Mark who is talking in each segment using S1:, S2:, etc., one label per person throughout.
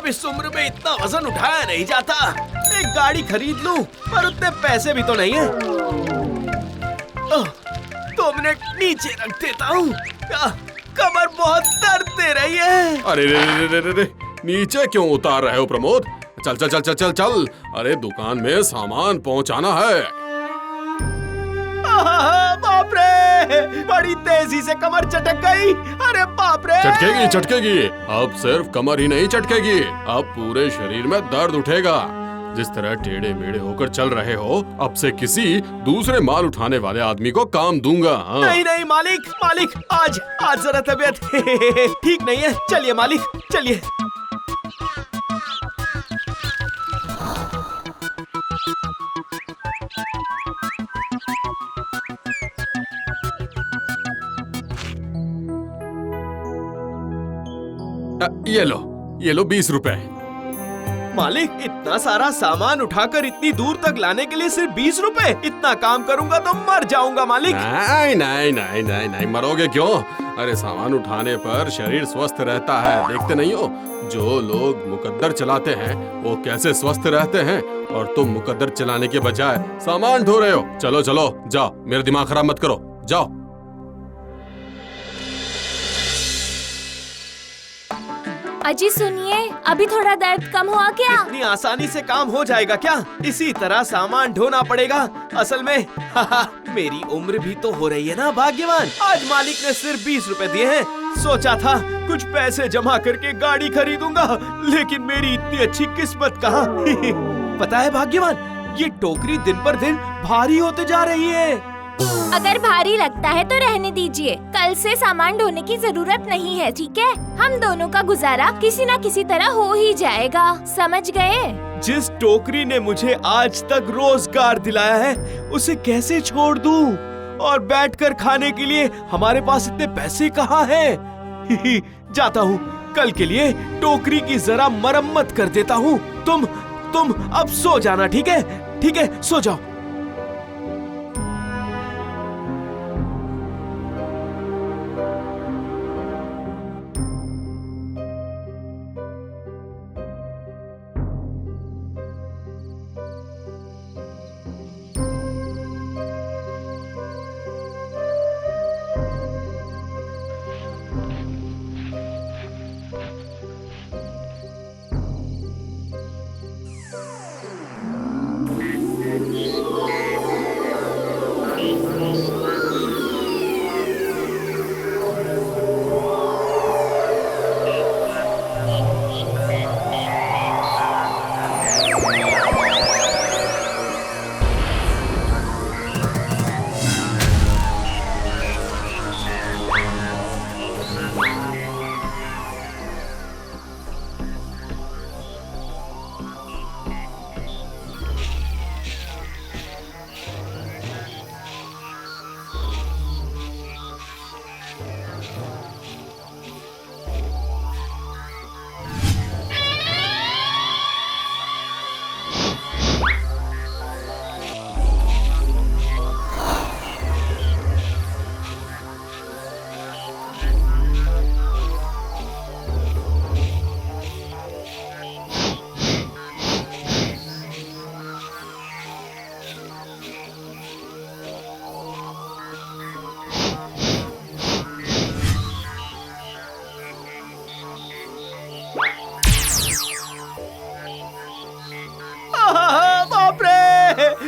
S1: अब इस उम्र में इतना वजन उठाया नहीं जाता। एक गाड़ी खरीद लूं, पर उतने पैसे भी तो नहीं है। 2 मिनट नीचे रख देता हूँ। कमर बहुत दर्द दे रही है।
S2: अरे रे रे रे रे रे, नीचे क्यों उतार रहे हो प्रमोद? चल चल चल चल चल चल। अरे दुकान में सामान पहुंचाना है।
S1: बाप रे, बड़ी तेजी से कमर चटक गई। अरे बाप रे।
S2: चटकेगी चटकेगी। अब सिर्फ कमर ही नहीं चटकेगी, अब पूरे शरीर में दर्द उठेगा। जिस तरह टेढ़े मेढ़े होकर चल रहे हो, अब से किसी दूसरे माल उठाने वाले आदमी को काम दूंगा। हाँ।
S1: नहीं नहीं मालिक, मालिक आज जरा तबीयत ठीक नहीं है। चलिए मालिक, चलिए।
S2: ये लो 20 रुपए।
S1: मालिक, इतना सारा सामान उठाकर इतनी दूर तक लाने के लिए सिर्फ 20 रुपए? इतना काम करूंगा तो मर जाऊंगा मालिक।
S2: नहीं नहीं नहीं नहीं नहीं, मरोगे क्यों? अरे सामान उठाने पर शरीर स्वस्थ रहता है, देखते नहीं हो? जो लोग मुकद्दर चलाते हैं वो कैसे स्वस्थ रहते हैं, और तुम मुकद्दर चलाने के बजाय सामान ढो रहे हो। चलो चलो जाओ, मेरा दिमाग खराब मत करो, जाओ।
S3: अजी सुनिए, अभी थोड़ा दर्द कम हुआ क्या?
S1: इतनी आसानी से काम हो जाएगा क्या? इसी तरह सामान ढोना पड़ेगा। असल में मेरी उम्र भी तो हो रही है ना भाग्यवान। आज मालिक ने सिर्फ 20 रुपए दिए हैं। सोचा था कुछ पैसे जमा करके गाड़ी खरीदूंगा, लेकिन मेरी इतनी अच्छी किस्मत कहाँ। पता है भाग्यवान, ये टोकरी दिन पर दिन भारी होते जा रही है।
S3: अगर भारी लगता है तो रहने दीजिए, कल से सामान ढोने की जरूरत नहीं है, ठीक है? हम दोनों का गुजारा किसी न किसी तरह हो ही जाएगा, समझ गए?
S1: जिस टोकरी ने मुझे आज तक रोजगार दिलाया है, उसे कैसे छोड़ दूं? और बैठकर खाने के लिए हमारे पास इतने पैसे कहाँ हैं? जाता हूँ, कल के लिए टोकरी की जरा मरम्मत कर देता हूँ। तुम अब सो जाना, ठीक है? ठीक है, सो जाओ।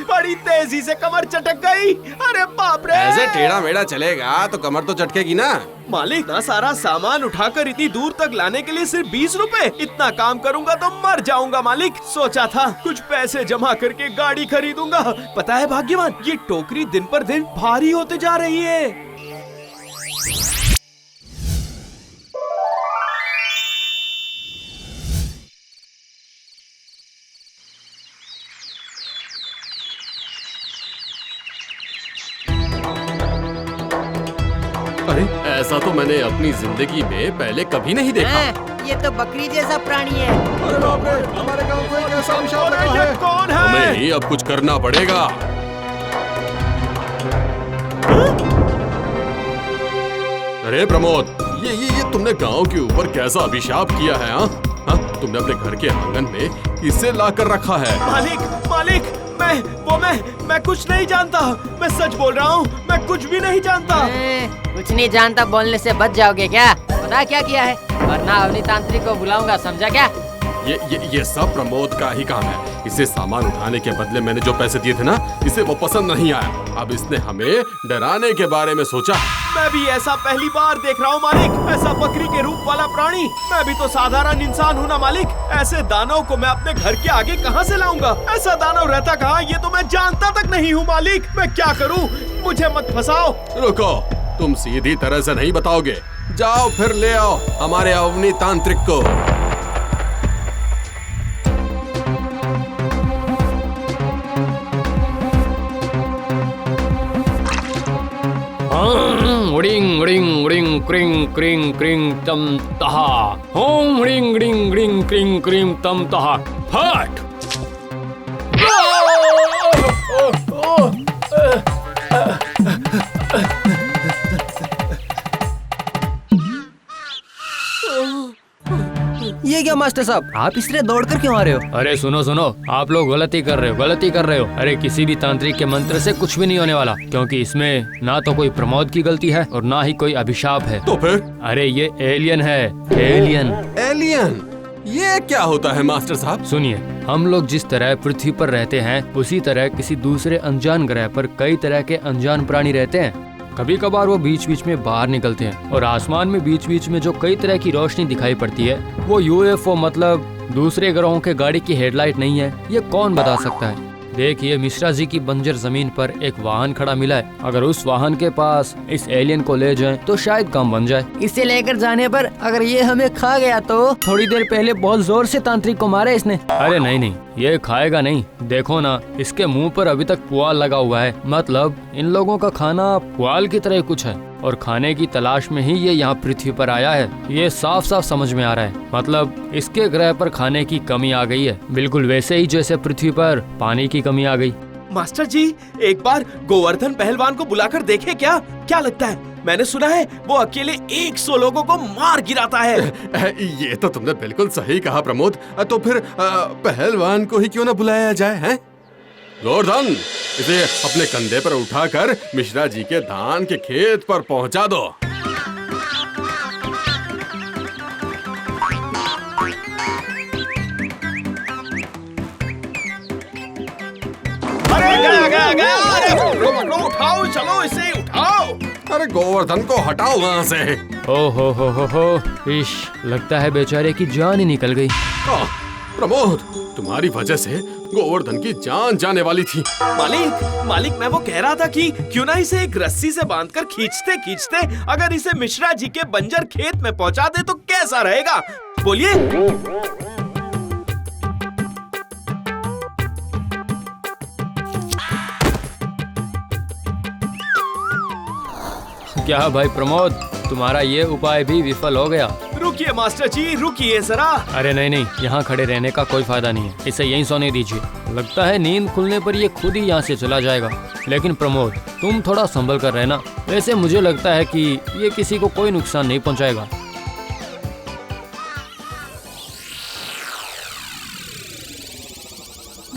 S1: बड़ी तेजी से कमर चटक गई। अरे बाप रे।
S2: ऐसे टेढ़ा मेढ़ा चलेगा तो कमर तो चटकेगी ना।
S1: मालिक, इतना सारा सामान उठाकर इतनी दूर तक लाने के लिए सिर्फ 20 रुपए? इतना काम करूंगा तो मर जाऊंगा मालिक। सोचा था कुछ पैसे जमा करके गाड़ी खरीदूंगा। पता है भाग्यवान, ये टोकरी दिन पर दिन भारी होते जा रही है।
S2: अरे ऐसा तो मैंने अपनी जिंदगी में पहले कभी नहीं देखा।
S4: ये तो बकरी जैसा प्राणी है।
S2: अरे बाप रे, हमारे गांव को एक ऐसा विशाल लगा
S1: ये
S2: है।
S1: कौन है?
S2: हमें ही अब कुछ करना पड़ेगा। अरे प्रमोद, ये तुमने गांव के ऊपर कैसा अभिशाप किया है? हाँ, हाँ, तुमने अपने घर के आंगन में किसे ला कर रखा है?
S1: मालिक मालिक मैं कुछ नहीं जानता। मैं सच बोल रहा हूँ, मैं कुछ भी नहीं जानता।
S4: कुछ नहीं जानता बोलने से बच जाओगे क्या? पता क्या किया है, वरना अवनी तांत्रिक को बुलाऊंगा, समझा क्या?
S2: ये सब प्रमोद का ही काम है। इसे सामान उठाने के बदले मैंने जो पैसे दिए थे ना, इसे वो पसंद नहीं आया। अब इसने हमें डराने के बारे में सोचा।
S1: मैं भी ऐसा पहली बार देख रहा हूँ मालिक, ऐसा बकरी के रूप वाला प्राणी। मैं भी तो साधारण इंसान हूँ ना मालिक। ऐसे दानव को मैं अपने घर के आगे कहाँ से लाऊंगा? ऐसा दानव रहता कहाँ, ये तो मैं जानता तक नहीं हूँ मालिक। मैं क्या करूँ? मुझे मत फंसाओ।
S2: रुको, तुम सीधी तरह से नहीं बताओगे। जाओ फिर ले आओ हमारे अवनी तांत्रिक को।
S5: उड़िंग उड़िंग उड़िंग क्रिंग क्रिंग क्रिंग तम तहा होम उड़िंग उड़िंग उड़िंग क्रिंग क्रिंग तम तहा हट।
S4: ये क्या मास्टर साहब, आप इसलिए दौड़कर क्यों आ रहे हो?
S5: अरे सुनो सुनो, आप लोग गलती कर रहे हो। अरे किसी भी तांत्रिक के मंत्र से कुछ भी नहीं होने वाला, क्योंकि इसमें ना तो कोई प्रमोद की गलती है और ना ही कोई अभिशाप है।
S2: तो फिर?
S5: अरे ये एलियन है, एलियन।
S2: एलियन? ये क्या होता है मास्टर साहब?
S5: सुनिए, हम लोग जिस तरह पृथ्वी पर रहते हैं, उसी तरह किसी दूसरे अनजान ग्रह पर कई तरह के अनजान प्राणी रहते हैं। कभी कभार वो बीच बीच में बाहर निकलते हैं और आसमान में बीच बीच में जो कई तरह की रोशनी दिखाई पड़ती है, वो यूएफओ मतलब दूसरे ग्रहों के गाड़ी की हेडलाइट नहीं है। ये कौन बता सकता है? देखिए, मिश्रा जी की बंजर जमीन पर एक वाहन खड़ा मिला है। अगर उस वाहन के पास इस एलियन को ले जाएं, तो शायद काम बन जाए।
S4: इसे लेकर जाने पर अगर ये हमें खा गया तो?
S5: थोड़ी देर पहले बहुत जोर से तांत्रिक को मारा इसने। अरे नहीं, ये खाएगा नहीं। देखो ना, इसके मुंह पर अभी तक पुआल लगा हुआ है। मतलब इन लोगों का खाना पुआल की तरह कुछ है और खाने की तलाश में ही ये यहाँ पृथ्वी पर आया है। ये साफ साफ समझ में आ रहा है। मतलब इसके ग्रह पर खाने की कमी आ गई है, बिल्कुल वैसे ही जैसे पृथ्वी पर पानी की कमी आ गई।
S1: मास्टर जी, एक बार गोवर्धन पहलवान को बुलाकर देखे क्या लगता है? मैंने सुना है वो अकेले 100 लोगों को मार गिराता है।
S2: ये तो तुमने बिल्कुल सही कहा प्रमोद। तो फिर पहलवान को ही क्यों ना बुलाया जाए, हैं? गोवर्धन, इसे अपने कंधे पर उठाकर मिश्रा जी के धान के खेत पर पहुंचा दो।
S1: अरे गया। अरे पकड़ो, उठाओ, चलो इसे उठाओ।
S2: अरे गोवर्धन को हटाओ वहाँ से।
S5: ओ हो, इश, लगता है बेचारे की जान ही निकल गई।
S2: प्रमोद, तुम्हारी वजह से गोवर्धन की जान जाने वाली थी।
S1: मालिक, मैं वो कह रहा था कि क्यों ना इसे एक रस्सी से बांधकर खींचते अगर इसे मिश्रा जी के बंजर खेत में पहुंचा दे तो कैसा रहेगा? बोलिए।
S5: क्या भाई प्रमोद, तुम्हारा ये उपाय भी विफल हो गया?
S1: रुकिए मास्टर जी, रुकिए जरा।
S5: अरे नहीं, यहाँ खड़े रहने का कोई फायदा नहीं है। इसे यहीं सोने दीजिए। लगता है नींद खुलने पर ये खुद ही यहाँ से चला जाएगा। लेकिन प्रमोद, तुम थोड़ा संभल कर रहना। वैसे मुझे लगता है कि ये किसी को कोई नुकसान नहीं पहुँचाएगा।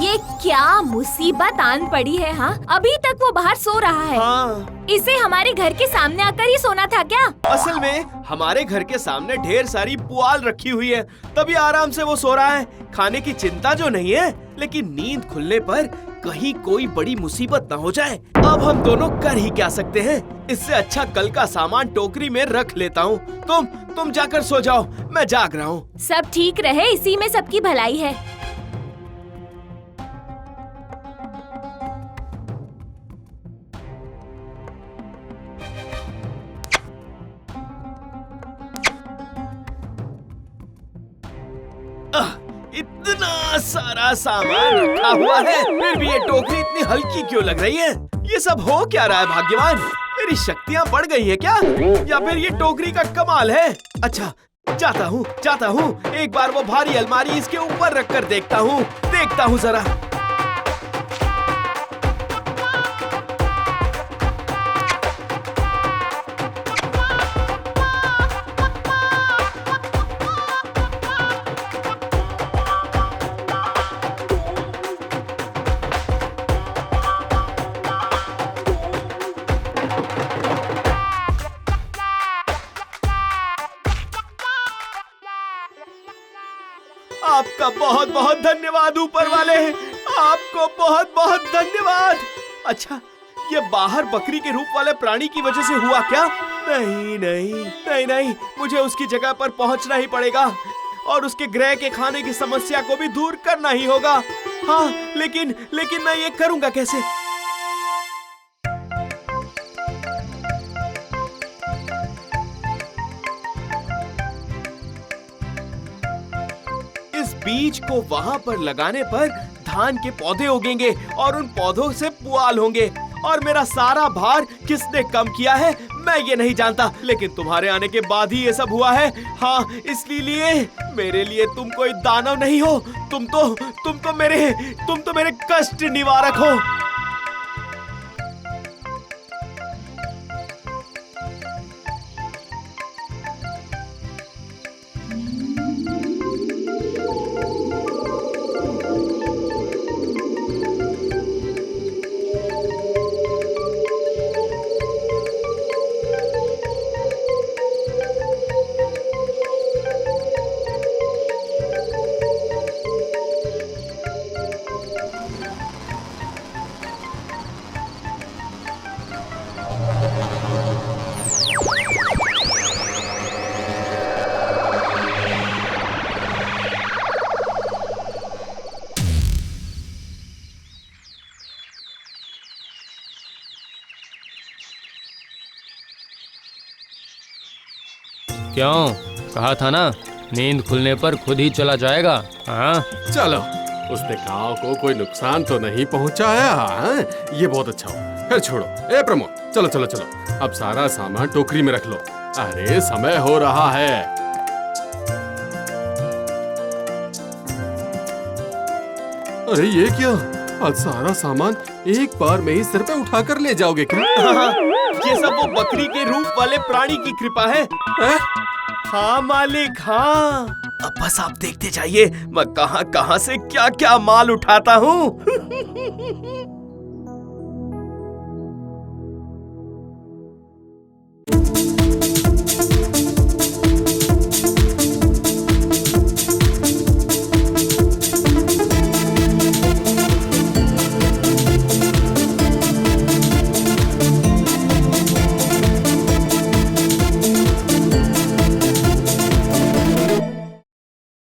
S3: ये क्या मुसीबत आन पड़ी है? हाँ, अभी तक वो बाहर सो रहा है।
S1: हाँ।
S3: इसे हमारे घर के सामने आकर ही सोना था क्या?
S1: असल में हमारे घर के सामने ढेर सारी पुआल रखी हुई है, तभी आराम से वो सो रहा है। खाने की चिंता जो नहीं है, लेकिन नींद खुलने पर कहीं कोई बड़ी मुसीबत ना हो जाए। अब हम दोनों कर ही क्या सकते हैं? इससे अच्छा कल का सामान टोकरी में रख लेता हूँ। तुम जाकर सो जाओ, मैं जाग रहा हूँ।
S3: सब ठीक रहे, इसी में सबकी भलाई है।
S1: इतना सारा सामान रखा हुआ है, फिर भी ये टोकरी इतनी हल्की क्यों लग रही है? ये सब हो क्या रहा है भाग्यवान? मेरी शक्तियाँ बढ़ गई है क्या, या फिर ये टोकरी का कमाल है? अच्छा, जाता हूँ, एक बार वो भारी अलमारी इसके ऊपर रखकर देखता हूँ जरा। आपका बहुत बहुत धन्यवाद ऊपर वाले, आपको बहुत बहुत धन्यवाद। अच्छा, ये बाहर बकरी के रूप वाले प्राणी की वजह से हुआ क्या? नहीं नहीं नहीं नहीं, मुझे उसकी जगह पर पहुंचना ही पड़ेगा और उसके ग्रह के खाने की समस्या को भी दूर करना ही होगा। हाँ, लेकिन मैं ये करूंगा कैसे? इस बीज को वहां पर लगाने पर धान के पौधे उगेंगे और उन पौधों से पुआल होंगे और मेरा सारा भार किसने कम किया है मैं ये नहीं जानता, लेकिन तुम्हारे आने के बाद ही ये सब हुआ है। हाँ, इसलिए मेरे लिए तुम कोई दानव नहीं हो, तुम तो मेरे कष्ट निवारक हो।
S5: क्यों, कहा था ना नींद खुलने पर खुद ही चला जाएगा। हाँ,
S2: चलो, उसने गांव को कोई नुकसान तो नहीं पहुंचाया। हाँ? ये बहुत अच्छा हो। फिर छोड़ो, ए प्रमोद, चलो चलो चलो, अब सारा सामान टोकरी में रख लो। अरे समय हो रहा है। अरे ये क्या, आज सारा सामान एक बार में ही सिर पे उठाकर ले जाओगे क्या?
S1: हाँ, ये सब वो बकरी के रूप वाले प्राणी की कृपा है। हाँ मालिक, हाँ। अब बस आप देखते जाइए मैं कहाँ कहाँ से क्या क्या माल उठाता हूँ।